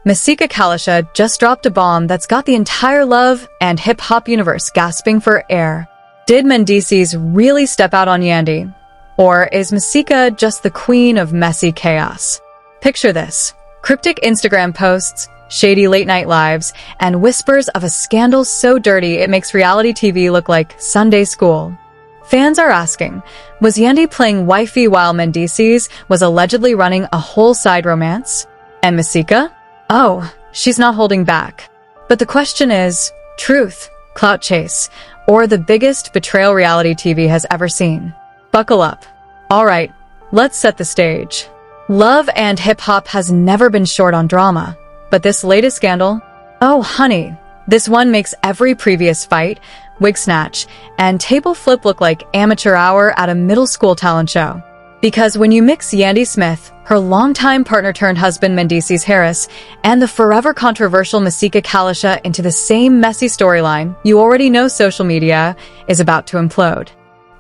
Masika Kalysha just dropped a bomb that's got the entire love and hip-hop universe gasping for air. Did Mendeecees really step out on Yandy? Or is Masika just the queen of messy chaos? Picture this: cryptic Instagram posts, shady late-night lives, and whispers of a scandal so dirty it makes reality TV look like Sunday school. Fans are asking, was Yandy playing wifey while Mendeecees was allegedly running a whole side romance? And Masika? Oh, she's not holding back. But the question is, truth, clout chase, or the biggest betrayal reality TV has ever seen? Buckle up. Alright, let's set the stage. Love and hip-hop has never been short on drama. But this latest scandal? Oh, honey, this one makes every previous fight, wig snatch, and table flip look like amateur hour at a middle school talent show. Because when you mix Yandy Smith, her longtime partner-turned-husband Mendeecees Harris, and the forever controversial Masika Kalysha into the same messy storyline, you already know social media is about to implode.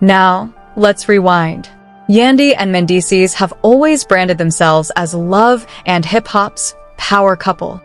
Now, let's rewind. Yandy and Mendeecees have always branded themselves as love and hip-hop's power couple.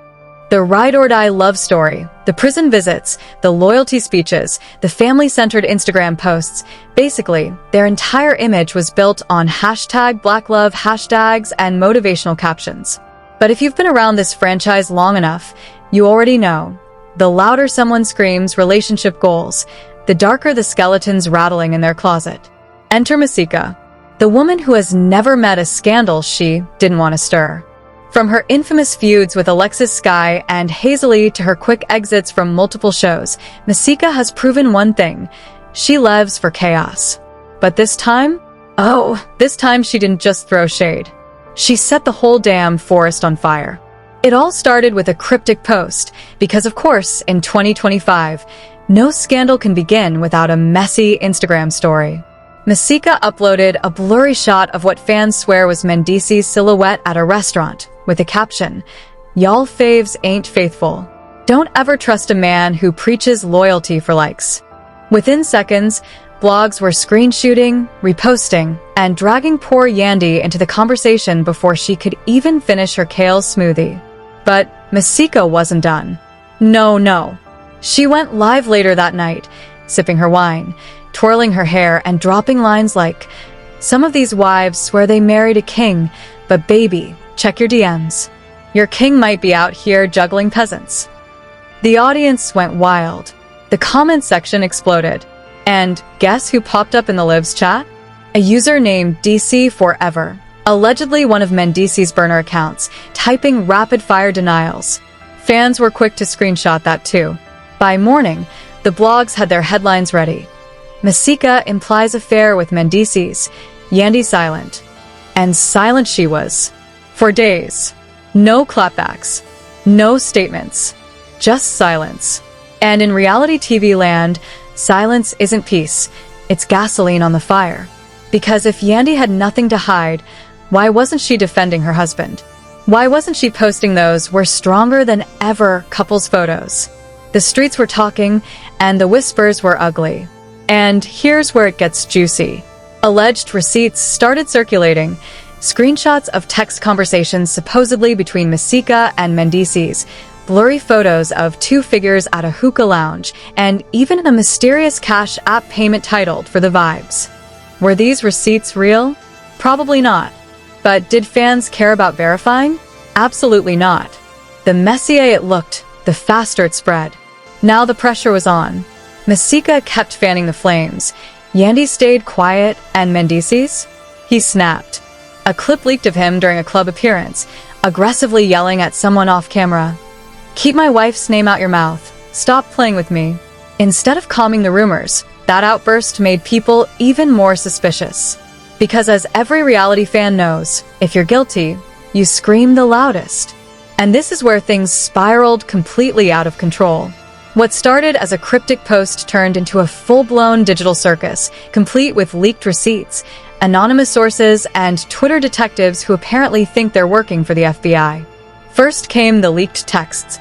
The ride-or-die love story, the prison visits, the loyalty speeches, the family-centered Instagram posts, basically, their entire image was built on #BlackLove hashtags and motivational captions. But if you've been around this franchise long enough, you already know, the louder someone screams relationship goals, the darker the skeletons rattling in their closet. Enter Masika, the woman who has never met a scandal she didn't want to stir. From her infamous feuds with Alexis Sky and Hazily to her quick exits from multiple shows, Masika has proven one thing: she lives for chaos. But this time? Oh, this time she didn't just throw shade. She set the whole damn forest on fire. It all started with a cryptic post, because of course, in 2025, no scandal can begin without a messy Instagram story. Masika uploaded a blurry shot of what fans swear was Mendeecees' silhouette at a restaurant, with a caption, "Y'all faves ain't faithful. Don't ever trust a man who preaches loyalty for likes." Within seconds, blogs were screenshooting, reposting, and dragging poor Yandy into the conversation before she could even finish her kale smoothie. But Masika wasn't done. No. She went live later that night, sipping her wine, twirling her hair, and dropping lines like, "Some of these wives swear they married a king, but baby, check your DMs. Your king might be out here juggling peasants." The audience went wild. The comment section exploded. And guess who popped up in the Liv's chat? A user named DC Forever, allegedly one of Mendeecees' burner accounts, typing rapid-fire denials. Fans were quick to screenshot that too. By morning, the blogs had their headlines ready. Masika implies affair with Mendeecees, Yandy silent. And silent she was. For days. No clapbacks. No statements. Just silence. And in reality TV land, silence isn't peace. It's gasoline on the fire. Because if Yandy had nothing to hide, why wasn't she defending her husband? Why wasn't she posting those "we're stronger than ever" couples photos? The streets were talking, and the whispers were ugly. And here's where it gets juicy. Alleged receipts started circulating, screenshots of text conversations supposedly between Masika and Mendeecees, blurry photos of two figures at a hookah lounge, and even a mysterious Cash App payment titled "For the Vibes." Were these receipts real? Probably not. But did fans care about verifying? Absolutely not. The messier it looked, the faster it spread. Now the pressure was on. Masika kept fanning the flames. Yandy stayed quiet, and Mendeecees? He snapped. A clip leaked of him during a club appearance, aggressively yelling at someone off camera, "Keep my wife's name out your mouth. Stop playing with me." Instead of calming the rumors, that outburst made people even more suspicious. Because as every reality fan knows, if you're guilty, you scream the loudest. And this is where things spiraled completely out of control. What started as a cryptic post turned into a full-blown digital circus, complete with leaked receipts, anonymous sources, and Twitter detectives who apparently think they're working for the FBI. First came the leaked texts.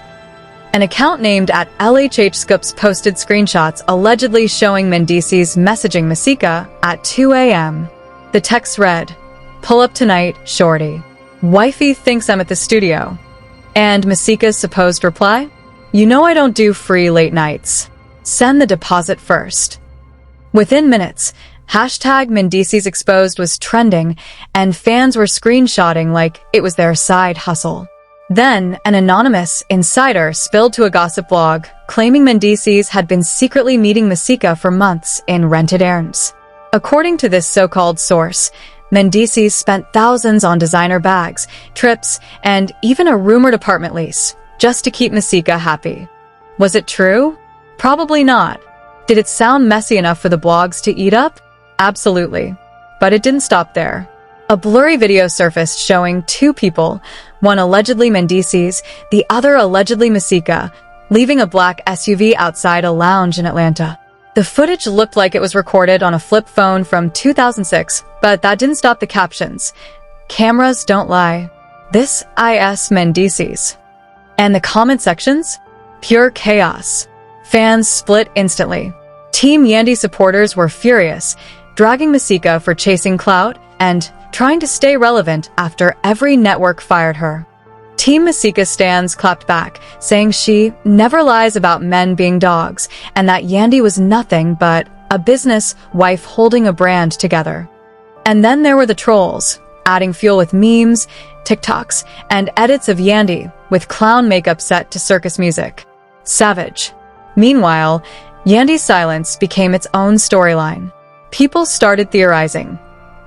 An account named @LHHScoops posted screenshots allegedly showing Mendeecees messaging Masika at 2 a.m. The text read, "Pull up tonight, shorty. Wifey thinks I'm at the studio." And Masika's supposed reply? You know I don't do free late nights. Send the deposit first. Within minutes, hashtag Mendeecees Exposed was trending, and fans were screenshotting like it was their side hustle. Then, an anonymous insider spilled to a gossip blog, claiming Mendeecees had been secretly meeting Masika for months in rented errands. According to this so-called source, Mendeecees spent thousands on designer bags, trips, and even a rumored apartment lease, just to keep Masika happy. Was it true? Probably not. Did it sound messy enough for the blogs to eat up? Absolutely. But it didn't stop there. A blurry video surfaced showing two people, one allegedly Mendeecees, the other allegedly Masika, leaving a black SUV outside a lounge in Atlanta. The footage looked like it was recorded on a flip phone from 2006, but that didn't stop the captions. Cameras don't lie. This is Mendeecees. And the comment sections? Pure chaos. Fans split instantly. Team Yandy supporters were furious, dragging Masika for chasing clout and trying to stay relevant after every network fired her. Team Masika stans clapped back, saying she never lies about men being dogs and that Yandy was nothing but a business wife holding a brand together. And then there were the trolls, adding fuel with memes, TikToks, and edits of Yandy with clown makeup set to circus music. Savage. Meanwhile, Yandy's silence became its own storyline. People started theorizing.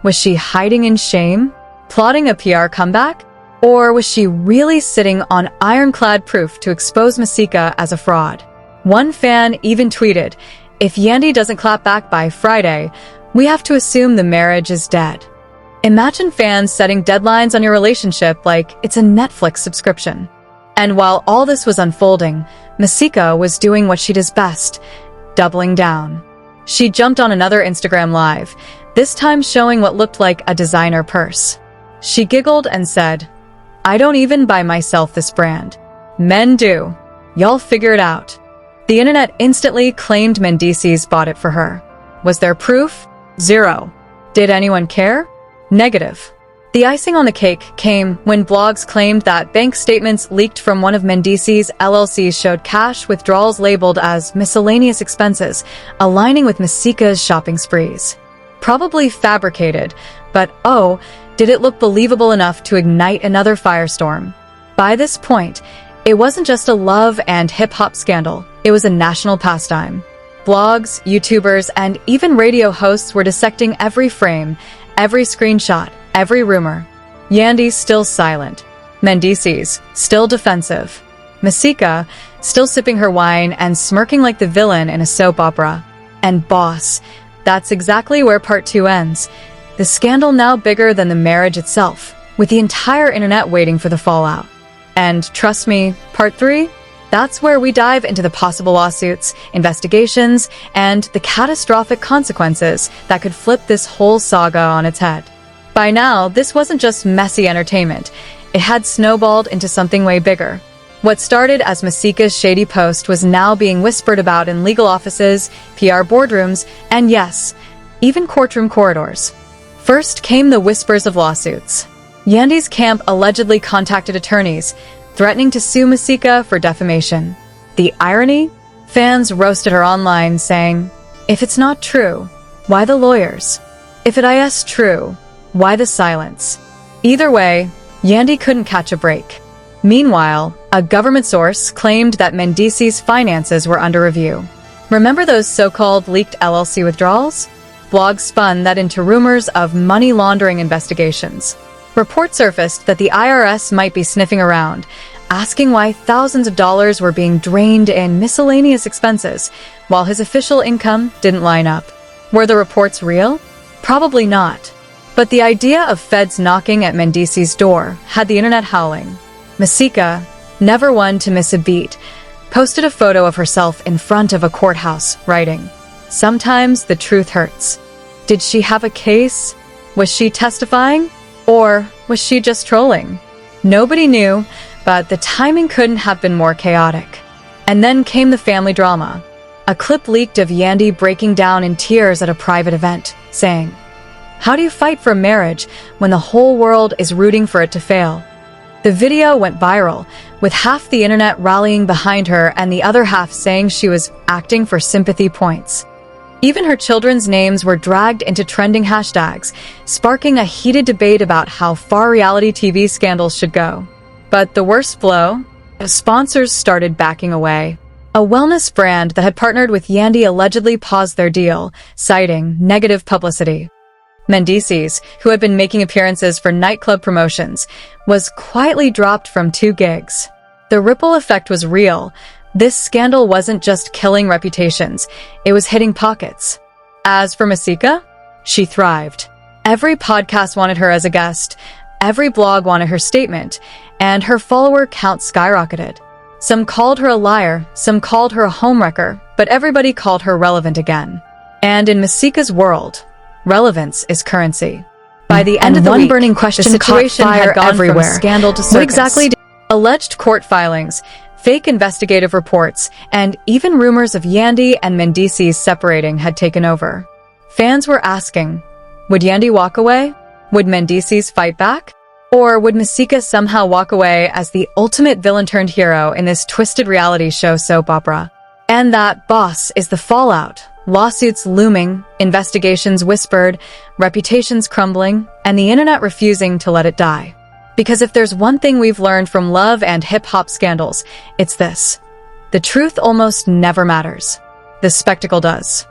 Was she hiding in shame, plotting a PR comeback? Or was she really sitting on ironclad proof to expose Masika as a fraud? One fan even tweeted, "If Yandy doesn't clap back by Friday, we have to assume the marriage is dead." Imagine fans setting deadlines on your relationship like it's a Netflix subscription. And while all this was unfolding, Masika was doing what she does best, doubling down. She jumped on another Instagram Live, this time showing what looked like a designer purse. She giggled and said, "I don't even buy myself this brand. Men do. Y'all figure it out." The internet instantly claimed Mendeecees bought it for her. Was there proof? Zero. Did anyone care? Negative. The icing on the cake came when blogs claimed that bank statements leaked from one of Mendeecees' LLCs showed cash withdrawals labeled as miscellaneous expenses, aligning with Masika's shopping sprees. Probably fabricated, but oh, did it look believable enough to ignite another firestorm? By this point, it wasn't just a love and hip-hop scandal, it was a national pastime. Blogs, YouTubers, and even radio hosts were dissecting every frame, every screenshot, every rumor. Yandy still silent. Mendeecees still defensive. Masika still sipping her wine and smirking like the villain in a soap opera. And boss, that's exactly where part 2 ends. The scandal now bigger than the marriage itself, with the entire internet waiting for the fallout. And trust me, part 3? That's where we dive into the possible lawsuits, investigations, and the catastrophic consequences that could flip this whole saga on its head. By now, this wasn't just messy entertainment. It had snowballed into something way bigger. What started as Masika's shady post was now being whispered about in legal offices, PR boardrooms, and yes, even courtroom corridors. First came the whispers of lawsuits. Yandy's camp allegedly contacted attorneys, threatening to sue Masika for defamation. The irony? Fans roasted her online, saying, "If it's not true, why the lawyers? If it is true, why the silence?" Either way, Yandy couldn't catch a break. Meanwhile, a government source claimed that Mendeecees' finances were under review. Remember those so-called leaked LLC withdrawals? Blogs spun that into rumors of money laundering investigations. Reports surfaced that the IRS might be sniffing around, asking why thousands of dollars were being drained in miscellaneous expenses, while his official income didn't line up. Were the reports real? Probably not. But the idea of feds knocking at Mendeecees' door had the internet howling. Masika, never one to miss a beat, posted a photo of herself in front of a courthouse, writing, "Sometimes the truth hurts." Did she have a case? Was she testifying? Or was she just trolling? Nobody knew, but the timing couldn't have been more chaotic. And then came the family drama. A clip leaked of Yandy breaking down in tears at a private event, saying, "How do you fight for a marriage when the whole world is rooting for it to fail?" The video went viral, with half the internet rallying behind her and the other half saying she was acting for sympathy points. Even her children's names were dragged into trending hashtags, sparking a heated debate about how far reality TV scandals should go. But the worst blow? Sponsors started backing away. A wellness brand that had partnered with Yandy allegedly paused their deal, citing negative publicity. Mendeecees, who had been making appearances for nightclub promotions, was quietly dropped from 2 gigs. The ripple effect was real. This scandal wasn't just killing reputations, it was hitting pockets. As for Masika, she thrived. Every podcast wanted her as a guest, every blog wanted her statement, and her follower count skyrocketed. Some called her a liar, some called her a homewrecker, but everybody called her relevant again. And in Masika's world, relevance is currency. By the end of the week, burning question, the situation had gone everywhere. From scandal to circus. What exactly did alleged court filings, fake investigative reports, and even rumors of Yandy and Mendeecees separating had taken over? Fans were asking, would Yandy walk away? Would Mendeecees fight back? Or would Masika somehow walk away as the ultimate villain-turned-hero in this twisted reality show soap opera? And that, boss, is the fallout. Lawsuits looming, investigations whispered, reputations crumbling, and the internet refusing to let it die. Because if there's one thing we've learned from love and hip-hop scandals, it's this. The truth almost never matters. The spectacle does.